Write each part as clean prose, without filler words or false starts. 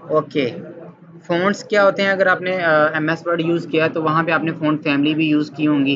Okay, fonts क्या होते हैं? अगर आपने एमएस वर्ड यूज़ किया तो वहाँ पे आपने फ़ॉन्ट फैमिली भी यूज़ की होंगी।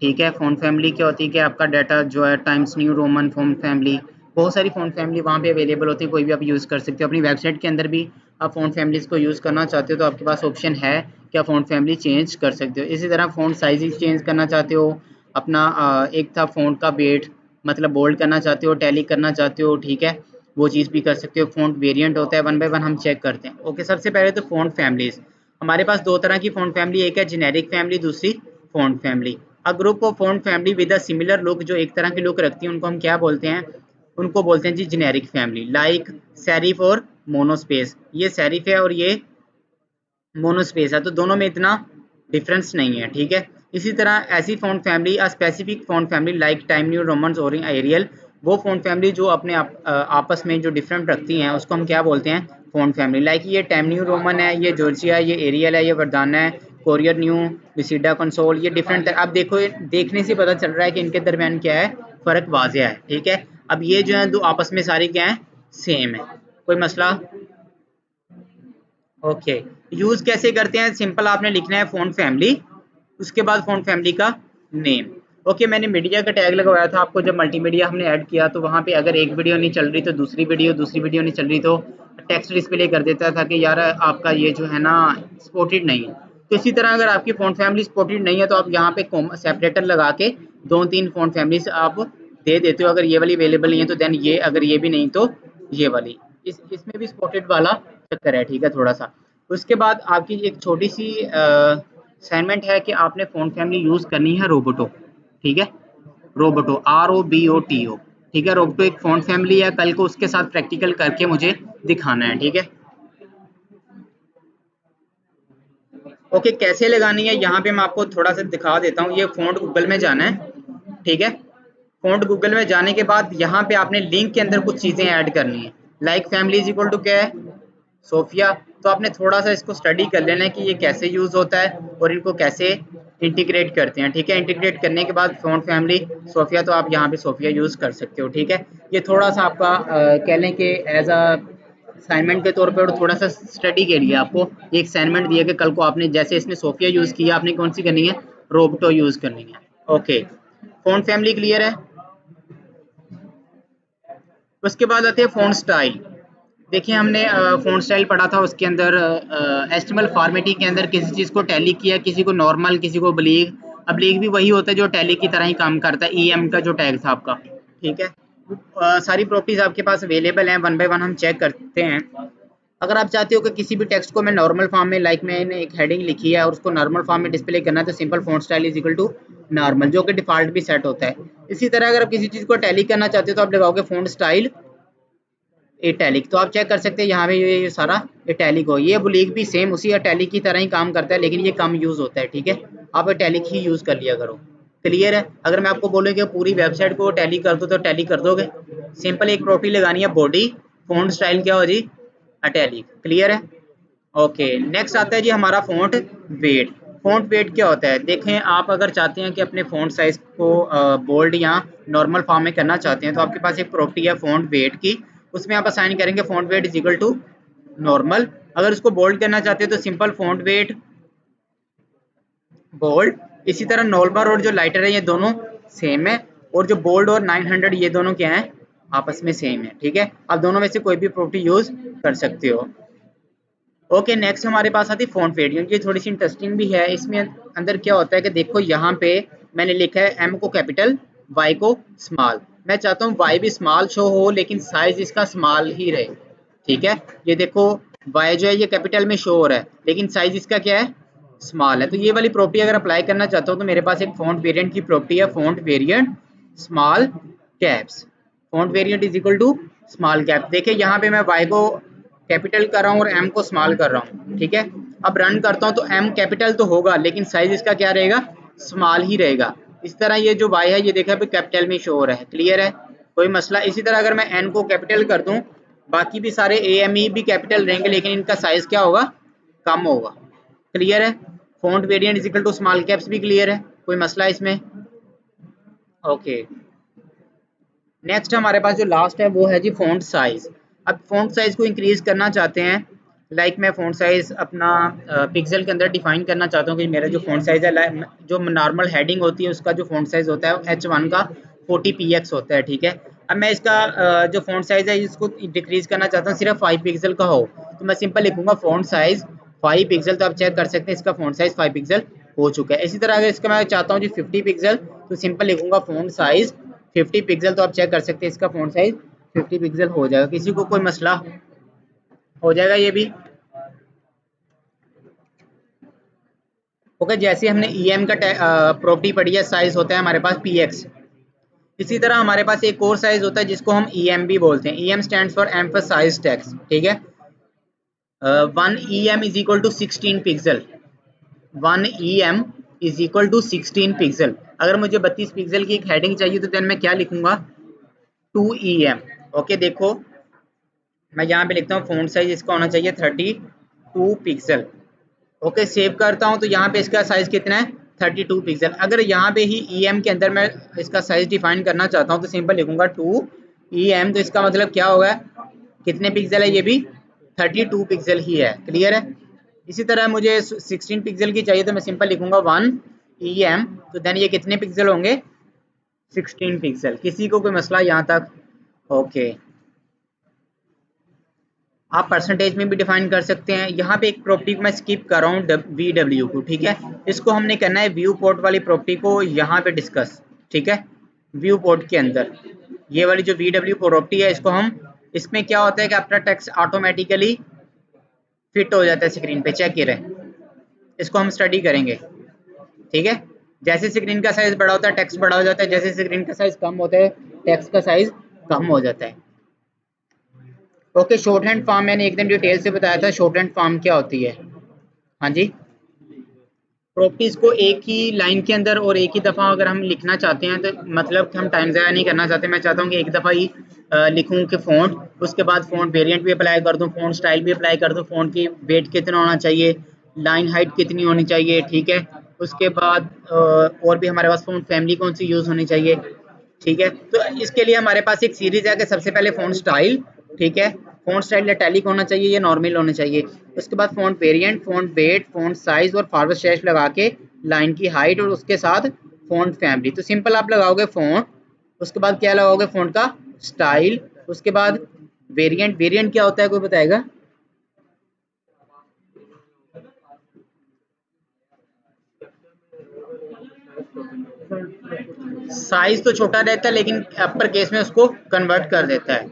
ठीक है, फ़ॉन्ट फैमिली क्या होती है कि आपका डाटा जो है times new Roman font family, बहुत सारी फ़ॉन्ट फैमिली वहाँ पे अवेलेबल होती है, कोई भी आप यूज़ कर सकते हो। अपनी वेबसाइट के अंदर भी आप फ़ॉन्ट फैमिलीज़ को यूज़ करना चाहते हो तो आपके पास ऑप्शन है कि आप फ़ॉन्ट फैमिली चेंज कर सकते हो। इसी तरह फ़ॉन्ट साइज़ चेंज करना चाहते हो, अपना एक था फ़ॉन्ट का वेट मतलब बोल्ड करना चाहते हो, टैली करना चाहते हो, ठीक है? वो चीज़ भी कर सकते हो। फ़ॉन्ट वेरिएंट होता है, वन बाय वन हम चेक करते हैं। ओके, सबसे पहले तो फ़ॉन्ट फैमिलीज़। हमारे पास 2 तरह की फ़ॉन्ट फैमिली, एक है जेनेरिक फैमिली, दूसरी font family. A group of font family with a similar look, जो एक तरह की लुक रखती है उनको हम क्या बोलते हैं? उनको बोलते हैं जी जेनेरिक फैमिली। लाइक सेरिफ और मोनोस्पेस। ये सेरिफ है और ये मोनोस्पेस है, तो दोनों में इतना डिफरेंस नहीं है, ठीक है? इसी तरह ऐसी font family specific font family like time new Romans और एरियल, वो फ़ॉन्ट फैमिली जो अपने आपस में जो डिफरेंट रखती हैं उसको हम क्या बोलते हैं? Font family. लाइक ये टाइम न्यू रोमन है, ये जॉर्जिया है, ये एरियल है, ये वर्दाना है, कोरियर न्यू, विसिडा कंसोल, ये डिफरेंट है। अब देखो देखने से पता चल रहा है कि इनके दरमियान क्या है, फ़र्क वाज़िया है, ठीक है? अब ये जो है दो आपस में सारे क्या है, सेम है, कोई मसला? ओके, यूज़ कैसे करते हैं? सिंपल आपने लिखना है फ़ॉन्ट फैमिली, उसके बाद फ़ॉन्ट फैमिली का नेम। ओके, मैंने मीडिया का टैग लगवाया था आपको, जब मल्टीमीडिया हमने ऐड किया तो वहाँ पे अगर एक वीडियो नहीं चल रही तो दूसरी वीडियो नहीं चल रही तो टेक्स्ट डिस्प्ले कर देता था कि यार आपका ये जो है ना सपोर्टेड नहीं है। तो इसी तरह अगर आपकी फ़ॉन्ट फैमिली सपोर्टेड नहीं है तो आप यहाँ पे सेपरेटर लगा के 2-3 फ़ॉन्ट फैमिलीज़ आप दे देते हो। अगर ये वाली अवेलेबल नहीं है तो देन ये, अगर ये भी नहीं तो ये वाली। इसमें भी सपोर्टेड वाला चक्कर है, ठीक है, थोड़ा-सा। उसके बाद आपकी एक छोटी-सी असाइनमेंट है कि आपने फ़ॉन्ट फैमिली यूज़ करनी है रोबोटो, ठीक है? रोबोटो, ROBOTO, ठीक है? रोबोटो एक फ़ॉन्ट फैमिली है, कल को उसके साथ प्रैक्टिकल करके मुझे दिखाना है, ठीक है? ओके, कैसे लगानी है यहाँ पे मैं आपको थोड़ा-सा दिखा देता हूँ। ये फ़ॉन्ट गूगल में जाना है, ठीक है? फ़ॉन्ट गूगल में जाने के बाद यहाँ पे आपने लिंक के अंदर कुछ चीज़ें ऐड करनी है। Like family is equal to क्या है? सोफिया। तो आपने थोड़ा-सा इसको स्टडी कर लेना है कि ये कैसे यूज़ होता है और इनको कैसे इंटीग्रेट करते हैं, ठीक है? इंटीग्रेट करने के बाद फ़ॉन्ट फैमिली सोफिया, तो आप यहाँ पे सोफिया यूज़ कर सकते हो, ठीक है? ये थोड़ा-सा आपका कह लें कि एज़ अ असाइनमेंट के तौर पे और थोड़ा-सा स्टडी के लिए आपको एक असाइनमेंट दिया कि कल को आपने जैसे इसमें सोफिया यूज़ किया, आपने कौन-सी करनी है? रोबोटो यूज़ करनी है। ओके, फ़ॉन्ट फैमिली क्लियर है? उसके बाद आते हैं फ़ॉन्ट स्टाइल। देखिए हमने फ़ॉन्ट स्टाइल पढ़ा था, उसके अंदर एचटीएमएल फॉर्मेटिंग के अंदर किसी चीज़ को टैली किया, किसी को नॉर्मल, किसी को ओब्लीक। ओब्लीक भी वही होता है जो टैली की तरह ही काम करता है, ईएम का जो टैग था आपका, ठीक है? सारी प्रॉपर्टीज़ आपके पास अवेलेबल हैं, वन बाय वन हम चेक करते हैं। अगर आप चाहते हो कि किसी भी टेक्स्ट को मैं नॉर्मल फॉर्म में, लाइक मैंने एक हेडिंग लिखी है और उसको नॉर्मल फॉर्म में डिस्प्ले करना है, तो simple font style is equal to normal, जो कि डिफ़ॉल्ट भी सेट होता है। इसी तरह अगर आप किसी चीज़ को टैली करना चाहते हो तो आप लगाओगे फ़ॉन्ट स्टाइल इटैलिक, तो आप चेक कर सकते हैं यहाँ पे ये सारा इटैलिक हो। ये बुलीक भी सेम उसी इटैलिक की तरह ही काम करता है, लेकिन ये कम यूज़ होता है, ठीक है? आप इटैलिक ही यूज़ कर लिया करो। क्लियर है? अगर मैं आपको बोलूँ कि पूरी वेबसाइट को टैली कर दो तो टैली कर दोगे? सिंपल एक प्रॉपर्टी लगानी है बॉडी, फ़ॉन्ट स्टाइल क्या हो जी? इटैलिक। क्लियर है? ओके, नेक्स्ट आता है जी हमारा फ़ॉन्ट वेट। फ़ॉन्ट वेट क्या होता है? देखें, आप अगर चाहते हैं कि अपने फ़ॉन्ट साइज़ को बोल्ड या नॉर्मल फॉर्म में करना चाहते हैं तो आपके पास एक प्रॉपर्टी है फ़ॉन्ट वेट की, उसमें आप असाइन करेंगे font weight is equal to normal. अगर उसको बोल्ड करना चाहते हैं तो सिंपल फ़ॉन्ट वेट बोल्ड। इसी तरह नॉर्मल और जो लाइटर है ये दोनों सेम है, और जो बोल्ड और 900 ये दोनों क्या है? आपस में सेम है, ठीक है? आप दोनों में से कोई भी प्रॉपर्टी यूज़ कर सकते हो। ओके, नेक्स्ट हमारे पास आती है फ़ॉन्ट वेरिएंट। ये थोड़ी सी इंटरेस्टिंग भी है। इसमें अंदर क्या होता है कि देखो यहाँ पे मैंने लिखा है एम को कैपिटल, वाई को स्मॉल। मैं चाहता हूँ वाई भी स्मॉल शो हो लेकिन साइज इसका स्मॉल ही रहे, ठीक है? ये देखो वाई जो है ये कैपिटल में शो हो रहा है लेकिन साइज इसका क्या है? स्मॉल है। तो ये वाली प्रॉपर्टी अगर अप्लाई करना चाहता हूँ तो मेरे पास एक फ़ॉन्ट वेरिएंट की प्रॉपर्टी है, font variant small caps. Font variant is equal to small cap. देखिए यहाँ पे मैं वाई को कैपिटल कर रहा हूँ और एम को स्मॉल कर रहा हूँ, ठीक है? अब रन करता हूँ तो एम कैपिटल तो होगा लेकिन साइज इसका क्या रहेगा? स्मॉल ही रहेगा। इस तरह ये जो वाई है ये देखा अभी कैपिटल में शो हो रहा है। क्लियर है? कोई मसला? इसी तरह अगर मैं एन को कैपिटल कर दूं, बाकी भी सारे ए एम ई भी कैपिटल रहेंगे लेकिन इनका साइज क्या होगा? कम होगा। क्लियर है? Font variant is equal to small caps भी क्लियर है? कोई मसला इसमें? ओके, नेक्स्ट हमारे पास जो लास्ट है वो है जी फॉन्ट साइज। अब फॉन्ट साइज को इंक्रीज करना चाहते हैं लाइक मैं फ़ॉन्ट साइज़ अपना पिक्सल के अंदर डिफाइन करना चाहता हूँ कि मेरा जो फ़ॉन्ट साइज़ है, जो नॉर्मल हेडिंग होती है उसका जो फ़ॉन्ट साइज़ होता है H1 का 40px होता है, ठीक है। अब मैं इसका जो फ़ॉन्ट साइज़ है इसको डिक्रीज़ करना चाहता हूँ, सिर्फ 5 पिक्सल का हो, तो मैं सिंपल लिखूंगा फ़ॉन्ट साइज़ 5 पिक्सल। तो आप चेक कर सकते हैं इसका फ़ॉन्ट साइज़ 5 पिक्सल हो चुका है। इसी तरह अगर इसका मैं चाहता हूँ जी 50 पिक्सल, तो सिंपल लिखूंगा फ़ॉन्ट साइज़ 50 पिक्सल। तो आप चेक कर सकते हैं इसका फ़ॉन्ट साइज़ 50 पिक्सल हो जाएगा। किसी को कोई मसला हो जाएगा ये भी? ओके, जैसे हमने EM का प्रॉपर्टी पढ़ी है, साइज होता है हमारे पास PX। इसी तरह हमारे पास एक और साइज होता है जिसको हम EM भी बोलते हैं। EM stands for emphasise text, ठीक है। 1 EM is equal to 16 pixel. 1 EM is equal to 16 pixel. अगर मुझे 32 पिक्सल की एक हेडिंग चाहिए तो देन मैं क्या लिखूंगा? 2 EM। ओके देखो, मैं यहाँ पे लिखता हूँ फ़ॉन्ट साइज इसका होना चाहिए 32 पिक्सल। ओके, सेव करता हूँ तो यहाँ पे इसका साइज कितना है? 32 पिक्सल। अगर यहाँ पे ही EM के अंदर मैं इसका साइज डिफाइन करना चाहता हूँ तो सिंपल लिखूंगा 2 EM। तो इसका मतलब क्या होगा? कितने पिक्सल है? ये भी 32 पिक्सल ही है। क्लियर है? इसी तरह मुझे 16 पिक्सल की चाहिए तो मैं सिंपल लिखूंगा 1 EM। तो देन ये कितने पिक्सल होंगे? 16 पिक्सल। किसी को कोई मसला यहाँ तक? ओके, आप परसेंटेज में भी डिफाइन कर सकते हैं। यहाँ पे एक प्रॉपर्टी को मैं स्किप कर रहा हूँ, VW को, ठीक है। इसको हमने करना है व्यू पोर्ट वाली प्रॉपर्टी को यहाँ पे डिस्कस, ठीक है। व्यू पोर्ट के अंदर ये वाली जो VW प्रॉपर्टी है इसको हम, इसमें क्या होता है कि अपना टेक्स्ट ऑटोमेटिकली फिट हो जाता है स्क्रीन पे, चेक करें। इसको हम स्टडी करेंगे, ठीक है। जैसे स्क्रीन का साइज बड़ा होता है टेक्स्ट बड़ा हो जाता है, जैसे स्क्रीन का साइज कम होता है टेक्स्ट का साइज कम हो जाता है। ओके, शॉर्ट हैंड फॉर्म मैंने एकदम डिटेल से बताया था। शॉर्ट हैंड फॉर्म क्या होती है? हाँ जी, प्रॉपर्टीज को एक ही लाइन के अंदर और एक ही दफ़ा अगर हम लिखना चाहते हैं तो मतलब कि हम टाइम ज़ाया नहीं करना चाहते। मैं चाहता हूँ कि एक दफ़ा ही लिखूँ कि फ़ॉन्ट, उसके बाद फ़ॉन्ट वेरिएंट भी अप्लाई कर दूँ, फ़ॉन्ट स्टाइल भी अप्लाई कर दूँ, फ़ॉन्ट की वेट कितना होना चाहिए, लाइन हाइट कितनी होनी चाहिए, ठीक है। उसके बाद और भी हमारे पास फ़ॉन्ट फैमिली कौन सी यूज़ होनी चाहिए, ठीक है। तो इसके लिए हमारे पास एक सीरीज है कि सबसे पहले फ़ॉन्ट स्टाइल, ठीक है। फ़ॉन्ट स्टाइल इटैलिक होना चाहिए या नॉर्मल होना चाहिए। उसके बाद font variant, font weight, font size और फॉरवर्ड स्लैश लगा के लाइन की हाइट और उसके साथ फ़ॉन्ट फैमिली। तो सिंपल आप लगाओगे फ़ॉन्ट, उसके बाद क्या लगाओगे? फ़ॉन्ट का स्टाइल, उसके बाद वेरिएंट। वेरिएंट क्या होता है, कोई बताएगा? साइज तो छोटा रहता है लेकिन अपर केस में उसको कन्वर्ट कर देता है।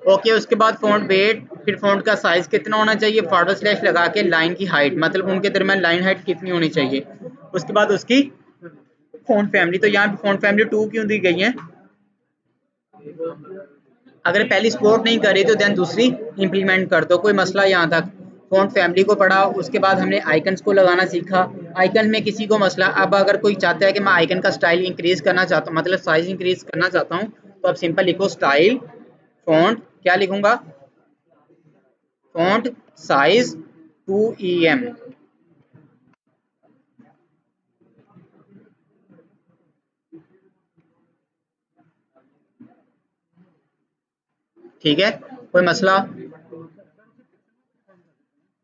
ओके, उसके बाद फ़ॉन्ट वेट, फिर फ़ॉन्ट का साइज कितना होना चाहिए, फॉरवर्ड स्लैश लगा के लाइन की हाइट, मतलब उनके दरमियान लाइन हाइट कितनी होनी चाहिए। उसके बाद उसकी फ़ॉन्ट फैमिली। तो यहाँ पे फ़ॉन्ट फैमिली 2 क्यों दी गई है? अगर पहली सपोर्ट नहीं कर रही तो देन दूसरी इंप्लीमेंट कर दो, कोई मसला यहाँ तक। फ़ॉन्ट फैमिली को पढ़ा, उसके बाद हमने आइकन्स को लगाना सीखा। आइकन में किसी को मसला, अब अगर कोई चाहता है कि मैं आइकन का स्टाइल इंक्रीज करना चाहता हूँ, मतलब साइज इंक्रीज करना चाहता हूँ, तो आप सिंपल लिखो स्टाइल फ़ॉन्ट, क्या लिखूंगा? फ़ॉन्ट साइज 2 EM, ठीक है। कोई मसला?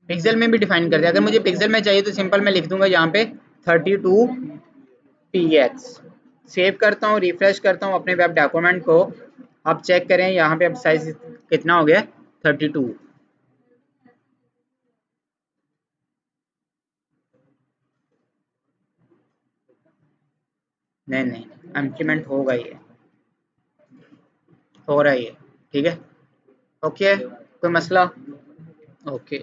पिक्सल में भी डिफाइन कर दिया। अगर मुझे पिक्सल में चाहिए तो सिंपल मैं लिख दूंगा यहाँ पे 32px। सेव करता हूँ, रिफ्रेश करता हूँ अपने वेब डॉक्यूमेंट को। आप चेक करें यहाँ पे अब साइज कितना हो गया? 32। नहीं नहीं, इम्प्लीमेंट होगा, ये हो रहा है ये, ठीक है। ओके, कोई मसला? ओके,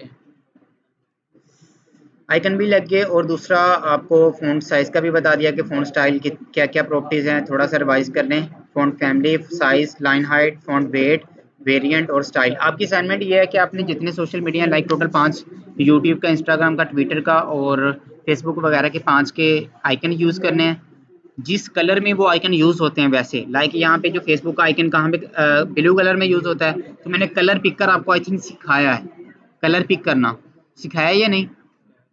आइकन भी लग गए और दूसरा आपको फ़ॉन्ट साइज़ का भी बता दिया कि फ़ॉन्ट स्टाइल की क्या क्या प्रॉपर्टीज़ हैं। थोड़ा सा रिवाइज कर लें। Font family, size, line height, font weight, variant और स्टाइल। आपकी असाइनमेंट ये है कि आपने जितने social media like total 5, YouTube का, इंस्टाग्राम का, ट्विटर का और फेसबुक वगैरह के 5 के आइकन यूज़ करने हैं। जिस कलर में वो आइकन यूज़ होते हैं वैसे, लाइक यहाँ पे जो फेसबुक का आइकन कहाँ पे ब्लू कलर में यूज़ होता है, तो मैंने कलर पिक कर आपको आई थिंक सिखाया है। कलर पिक करना सिखाया है या नहीं?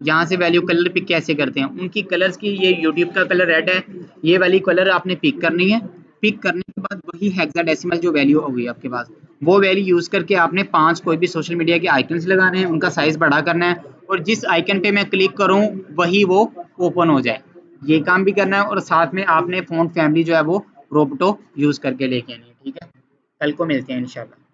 यहाँ से वैल्यू कलर पिक कैसे करते हैं उनकी कलर्स की। ये यूट्यूब का कलर रेड है, ये वाली कलर आपने पिक करनी है। पिक करने के बाद वही हेक्साडेसिमल जो वैल्यू होगी आपके पास, वो वैल्यू यूज़ करके आपने 5 कोई भी सोशल मीडिया के आइकन्स लगाने हैं, उनका साइज़ बड़ा करना है और जिस आइकन पे मैं क्लिक करूँ वही वो ओपन हो जाए। ये काम भी करना है और साथ में आपने फ़ॉन्ट फैमिली जो है वो रोबोटो यूज़ करके लेके आनी है, ठीक है? कल को मिलते हैं इंशाल्लाह।